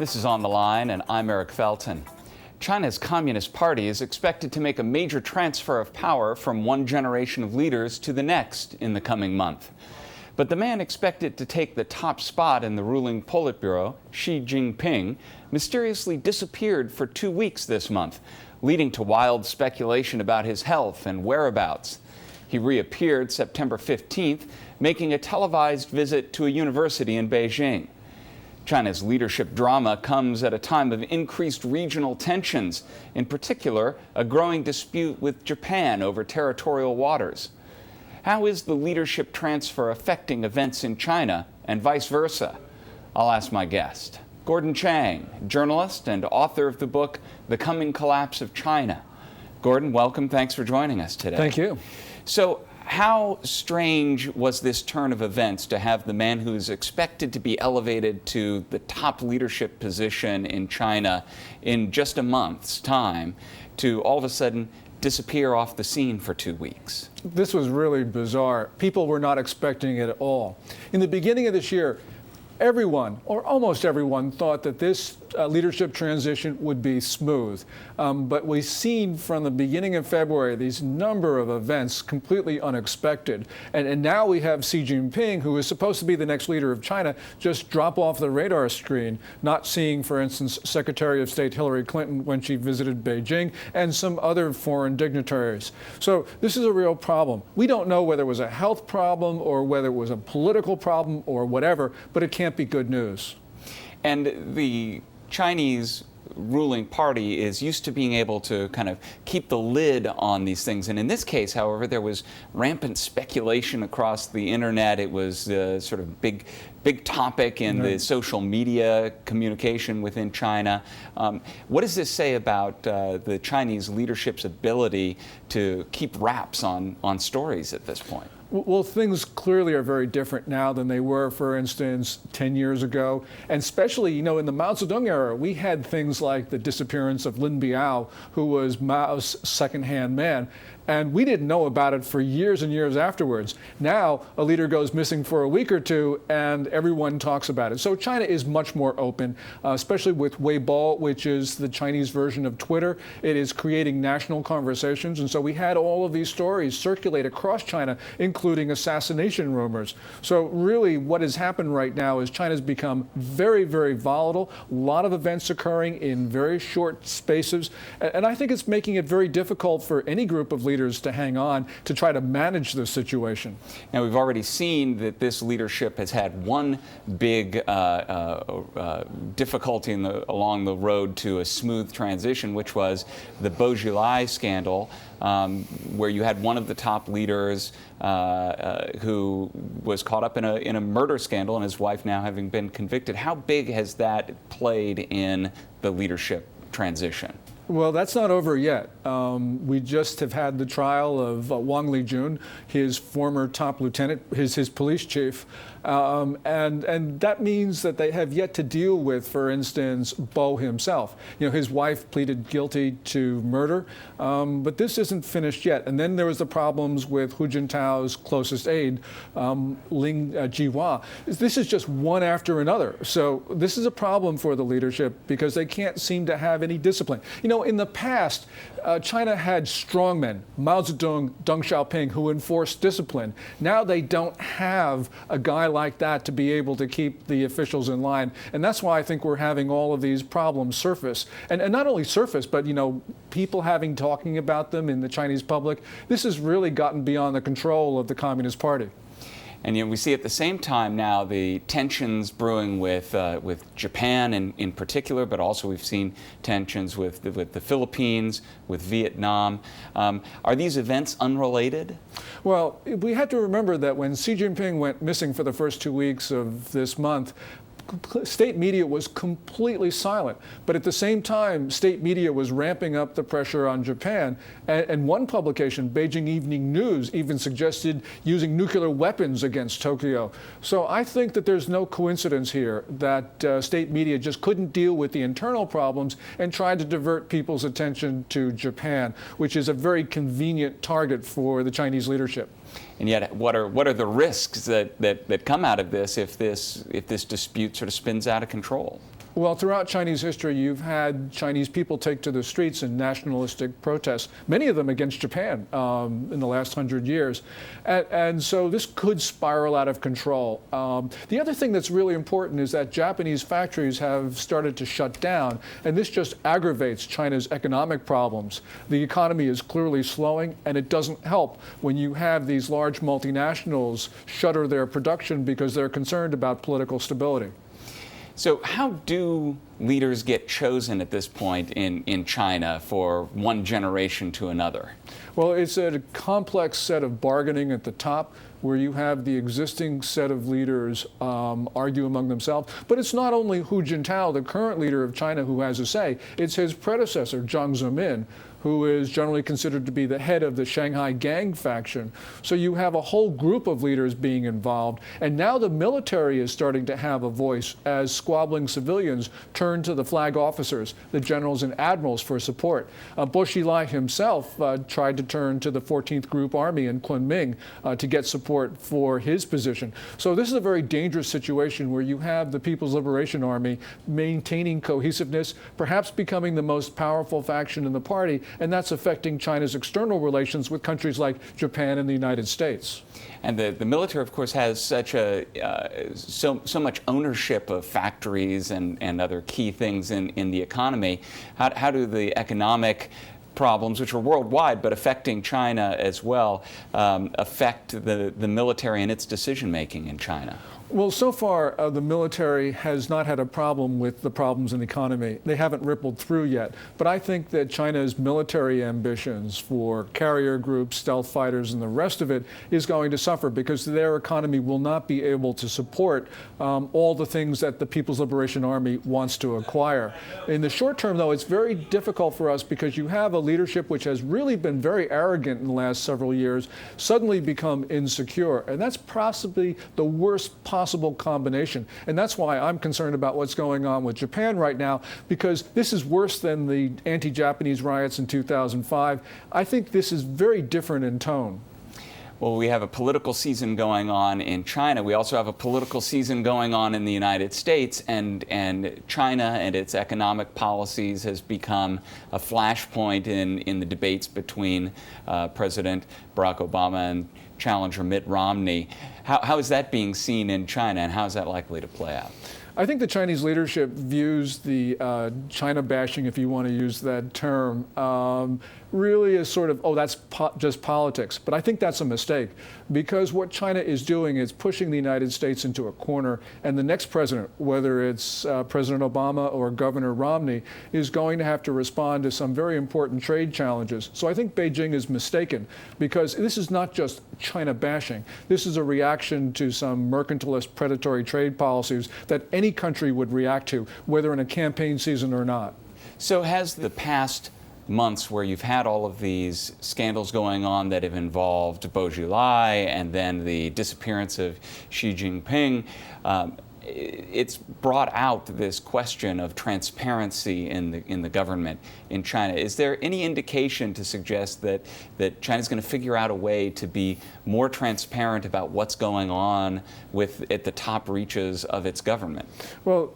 This is On the Line, and I'm Eric Felton. China's Communist Party is expected to make a major transfer of power from one generation of leaders to the next in the coming month. But the man expected to take the top spot in the ruling politburo, Xi Jinping, mysteriously disappeared for 2 weeks this month, leading to wild speculation about his health and whereabouts. He reappeared September 15th, making a televised visit to a university in Beijing. China's leadership drama comes at a time of increased regional tensions, in particular, a growing dispute with Japan over territorial waters. How is the leadership transfer affecting events in China and vice versa? I'll ask my guest, Gordon Chang, journalist and author of the book, The Coming Collapse of China. Gordon, welcome. Thanks for joining us today. Thank you. So, how strange was this turn of events to have the man who's expected to be elevated to the top leadership position in China in just a month's time to all of a sudden disappear off the scene for 2 weeks? This was really bizarre. People were not expecting it at all. In the beginning of this year, everyone, or almost everyone, thought that this leadership transition would be smooth. But we've seen from the beginning of February these number of events completely unexpected. And now we have Xi Jinping, who is supposed to be the next leader of China, just drop off the radar screen, not seeing, for instance, Secretary of State Hillary Clinton when she visited Beijing and some other foreign dignitaries. So this is a real problem. We don't know whether it was a health problem or whether it was a political problem or whatever, but it can't be good news. And the Chinese ruling party is used to being able to kind of keep the lid on these things. And in this case, however, there was rampant speculation across the internet. It was sort of big topic in the social media communication within China. What does this say about the Chinese leadership's ability to keep wraps on stories at this point? Well, things clearly are very different now than they were, for instance, 10 years ago. And especially, in the Mao Zedong era, we had things like the disappearance of Lin Biao, who was Mao's second-hand man. And we didn't know about it for years and years afterwards. Now, a leader goes missing for a week or two, and everyone talks about it. So China is much more open, especially with Weibo, which is the Chinese version of Twitter. It is creating national conversations. And so we had all of these stories circulate across China, including assassination rumors. So really, what has happened right now is China's become very, very volatile. A lot of events occurring in very short spaces. And I think it's making it very difficult for any group of leaders to hang on to try to manage this situation. Now, we've already seen that this leadership has had one big difficulty along the road to a smooth transition, which was the Beaujolais scandal, where you had one of the top leaders who was caught up in a murder scandal, and his wife now having been convicted. How big has that played in the leadership transition? Well, that's not over yet. We just have had the trial of Wang Lijun, his former top lieutenant, his police chief. And that means that they have yet to deal with, for instance, Bo himself. His wife pleaded guilty to murder, but this isn't finished yet. And then there was the problems with Hu Jintao's closest aide, Ling Jihua. This is just one after another. So this is a problem for the leadership because they can't seem to have any discipline. In the past, China had strongmen, Mao Zedong, Deng Xiaoping, who enforced discipline. Now they don't have a guy like that to be able to keep the officials in line. And that's why I think we're having all of these problems surface. And not only surface, but, people talking about them in the Chinese public. This has really gotten beyond the control of the Communist Party. And we see at the same time now the tensions brewing with Japan in particular, but also we've seen tensions with the Philippines, with Vietnam. Are these events unrelated? Well, we have to remember that when Xi Jinping went missing for the first 2 weeks of this month, state media was completely silent. But at the same time, state media was ramping up the pressure on Japan. And one publication, Beijing Evening News, even suggested using nuclear weapons against Tokyo. So I think that there's no coincidence here that state media just couldn't deal with the internal problems and tried to divert people's attention to Japan, which is a very convenient target for the Chinese leadership. And yet, what are the risks that come out of this if this dispute sort of spins out of control? Well, throughout Chinese history, you've had Chinese people take to the streets in nationalistic protests, many of them against Japan in the last 100 years. And so this could spiral out of control. The other thing that's really important is that Japanese factories have started to shut down, and this just aggravates China's economic problems. The economy is clearly slowing, and it doesn't help when you have these large multinationals shutter their production because they're concerned about political stability. So how do leaders get chosen at this point in China for one generation to another? Well, it's a complex set of bargaining at the top where you have the existing set of leaders argue among themselves. But it's not only Hu Jintao, the current leader of China, who has a say. It's his predecessor, Jiang Zemin, who is generally considered to be the head of the Shanghai Gang faction. So you have a whole group of leaders being involved. And now the military is starting to have a voice as squabbling civilians turn to the flag officers, the generals and admirals, for support. Bo Xilai himself tried to turn to the 14th Group Army in Kunming to get support for his position. So this is a very dangerous situation where you have the People's Liberation Army maintaining cohesiveness, perhaps becoming the most powerful faction in the party, and that's affecting China's external relations with countries like Japan and the United States. And the military, of course, has such so much ownership of factories and other key things in the economy. How do the economic problems, which are worldwide but affecting China as well, affect the military and its decision-making in China? Well, so far, the military has not had a problem with the problems in the economy. They haven't rippled through yet. But I think that China's military ambitions for carrier groups, stealth fighters, and the rest of it is going to suffer because their economy will not be able to support all the things that the People's Liberation Army wants to acquire. In the short term, though, it's very difficult for us because you have a leadership which has really been very arrogant in the last several years, suddenly become insecure. And that's possibly the worst possible combination. And that's why I'm concerned about what's going on with Japan right now, because this is worse than the anti-Japanese riots in 2005. I think this is very different in tone. Well, we have a political season going on in China. We also have a political season going on in the United States, and China and its economic policies has become a flashpoint in the debates between President Barack Obama and challenger Mitt Romney. How is that being seen in China, and how is that likely to play out? I think the Chinese leadership views the China bashing, if you want to use that term, really as sort of, oh, that's just politics. But I think that's a mistake, because what China is doing is pushing the United States into a corner, and the next president, whether it's President Obama or Governor Romney, is going to have to respond to some very important trade challenges. So I think Beijing is mistaken, because this is not just China bashing. This is a reaction to some mercantilist predatory trade policies that any country would react to, whether in a campaign season or not. So has the past months where you've had all of these scandals going on that have involved Bo Xilai and then the disappearance of Xi Jinping, it's brought out this question of transparency in the government in China. Is there any indication to suggest that China's going to figure out a way to be more transparent about what's going on at the top reaches of its government? Well,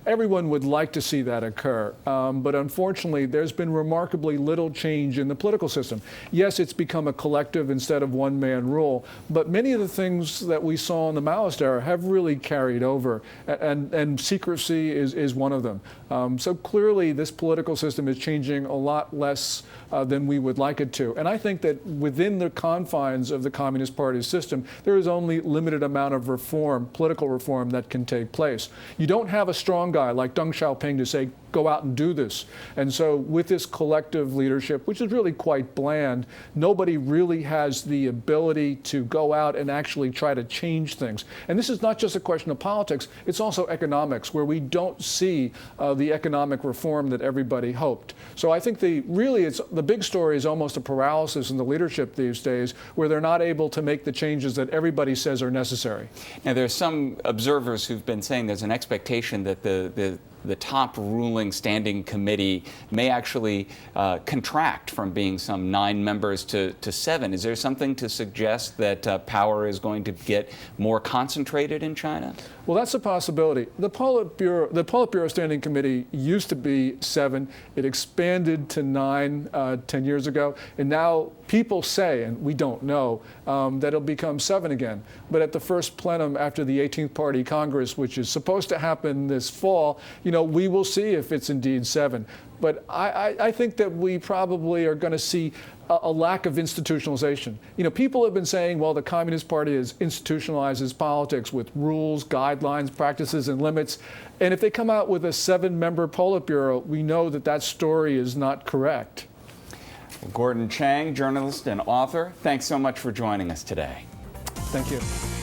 everyone would like to see that occur, but unfortunately there's been remarkably little change in the political system. Yes, it's become a collective instead of one-man rule, but many of the things that we saw in the Maoist era have really carried over. And secrecy is one of them. So clearly this political system is changing a lot less than we would like it to. And I think that within the confines of the Communist Party's system, there is only limited amount of reform, political reform, that can take place. You don't have a strong guy like Deng Xiaoping to say, go out and do this. And so with this collective leadership, which is really quite bland, nobody really has the ability to go out and actually try to change things. And this is not just a question of politics, it's also economics, where we don't see the economic reform that everybody hoped. So I think the big story is almost a paralysis in the leadership these days, where they're not able to make the changes that everybody says are necessary. Now, there are some observers who've been saying there's an expectation that the the top ruling standing committee may actually contract from being some 9 members to 7. Is there something to suggest that power is going to get more concentrated in China? Well, that's a possibility. The Politburo Standing Committee used to be 7. It expanded to 9 10 years ago. And now people say, and we don't know, that it'll become 7 again. But at the first plenum after the 18th Party Congress, which is supposed to happen this fall, we will see if it's indeed 7. But I think that we probably are going to see a lack of institutionalization. People have been saying, well, the Communist Party has institutionalized its politics with rules, guidelines, practices, and limits. And if they come out with a 7-member Politburo, we know that that story is not correct. Well, Gordon Chang, journalist and author, thanks so much for joining us today. Thank you.